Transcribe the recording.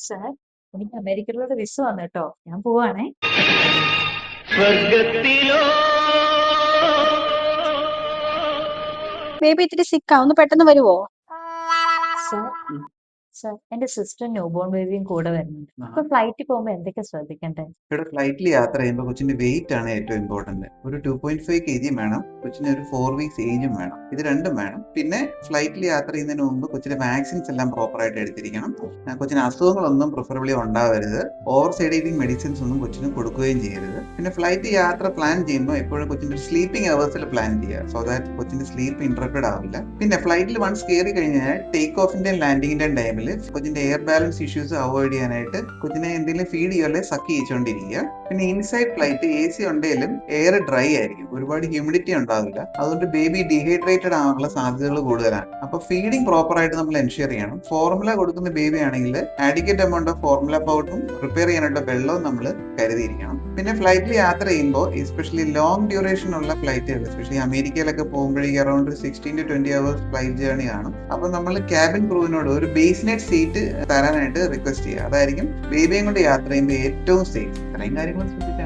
Sir, എനിക്ക് അമേരിക്കയിലുള്ള visa വന്നു കേട്ടോ. ഞാൻ പോവാണേ. സ്വർഗത്തിലോ ബേബി ഇത്തിരി സിക്കാ, ഒന്ന് പെട്ടെന്ന് വരുവോ? സാർ, സാർ എന്റെ സിസ്റ്റർ ന്യൂ ബോൺ ബേബിയും കൂടെ വരുന്നുണ്ട്. അപ്പൊ ഫ്ലൈറ്റിൽ പോകുമ്പോ എന്തൊക്കെ ശ്രദ്ധിക്കണ്ടേ? ഇവിടെ ഫ്ലൈറ്റിൽ യാത്ര ചെയ്യുമ്പോൾ കൊച്ചിന്റെ വെയിറ്റ് ആണ് ഏറ്റവും ഇമ്പോർട്ടന്റ്. ഒരു 2.5 kg വേണം. കൊച്ചിന് ഒരു 4 weeks ഏജും വേണം. ഇത് രണ്ടും വേണം. പിന്നെ ഫ്ലൈറ്റിൽ യാത്ര ചെയ്യുന്നതിന് മുമ്പ് കൊച്ചിന്റെ വാക്സിൻസ് എല്ലാം പ്രോപ്പർ ആയിട്ട് എടുത്തിരിക്കണം. കൊച്ചിന് അസുഖങ്ങളൊന്നും പ്രിഫറബിളി ഉണ്ടാവരുത്. ഓവർ സെഡേറ്റിംഗ് മെഡിസിൻസ് ഒന്നും കൊച്ചിന് കൊടുക്കുകയും ചെയ്യരുത്. പിന്നെ ഫ്ലൈറ്റ് യാത്ര പ്ലാൻ ചെയ്യുമ്പോൾ എപ്പോഴും കൊച്ചിന്റെ സ്ലീപ്പിംഗ് അവേഴ്സിൽ പ്ലാൻ ചെയ്യുക, സോ ദാറ്റ് കൊച്ചിന്റെ സ്ലീപ്പ് ഇന്ററപ്റ്റഡ് ആവില്ല. പിന്നെ ഫ്ലൈറ്റിൽ വൺസ് കയറി കഴിഞ്ഞാൽ ടേക്ക് ഓഫിന്റെയും ലാൻഡിങ്ങിന്റെയും ടൈമിൽ കൊച്ചിന്റെ എയർ ബാലൻസ് ഇഷ്യൂസ് അവോയ്ഡ് ചെയ്യാനായിട്ട് കൊച്ചിനെ എന്തെങ്കിലും ഫീഡ് ചെയ്യുക അല്ലെങ്കിൽ സക്ക് ചെയ്യിച്ചുകൊണ്ടിരിക്കുക. പിന്നെ ഇൻസൈഡ് ഫ്ലൈറ്റ് AC ഉണ്ടെങ്കിലും എയർ ഡ്രൈ ആയിരിക്കും, ഒരുപാട് ഹ്യൂമിഡിറ്റി ഉണ്ടാവില്ല. അതുകൊണ്ട് ബേബി ഡീഹൈഡ്രേറ്റഡ് ആവാനുള്ള സാധ്യതകൾ കൂടുതലാണ്. അപ്പൊ ഫീഡിംഗ് പ്രോപ്പർ ആയിട്ട് നമ്മൾ എൻഷുർ ചെയ്യണം. ഫോർമുല കൊടുക്കുന്ന ബേബി ആണെങ്കിൽ ആഡിക്വേറ്റ് എമൗണ്ട് ഓഫ് ഫോർമുല പൗഡറും പ്രിപ്പയർ ചെയ്യാനായിട്ട് വെള്ളവും നമ്മൾ കരുതിയിരിക്കണം. പിന്നെ ഫ്ലൈറ്റിൽ യാത്ര ചെയ്യുമ്പോൾ എസ്പെഷ്യലി ലോങ് ഡ്യൂറേഷൻ ഉള്ള ഫ്ലൈറ്റുകൾ, എസ്പെഷ്യലി അമേരിക്കയിലൊക്കെ പോകുമ്പോഴേക്കും around 16 to 20 hours flight journey ആണ്. അപ്പൊ നമ്മൾ ക്യാബിൻ ക്രൂവിനോട് ഒരു ബേസ്നെറ്റ് സീറ്റ് തരാനായിട്ട് റിക്വസ്റ്റ് ചെയ്യുക. അതായിരിക്കും ബേബിയും കൊണ്ട് യാത്ര ചെയ്യുമ്പോൾ ഏറ്റവും സേഫ്. ഇത്രയും കാര്യങ്ങൾ ശ്രദ്ധിക്കുക.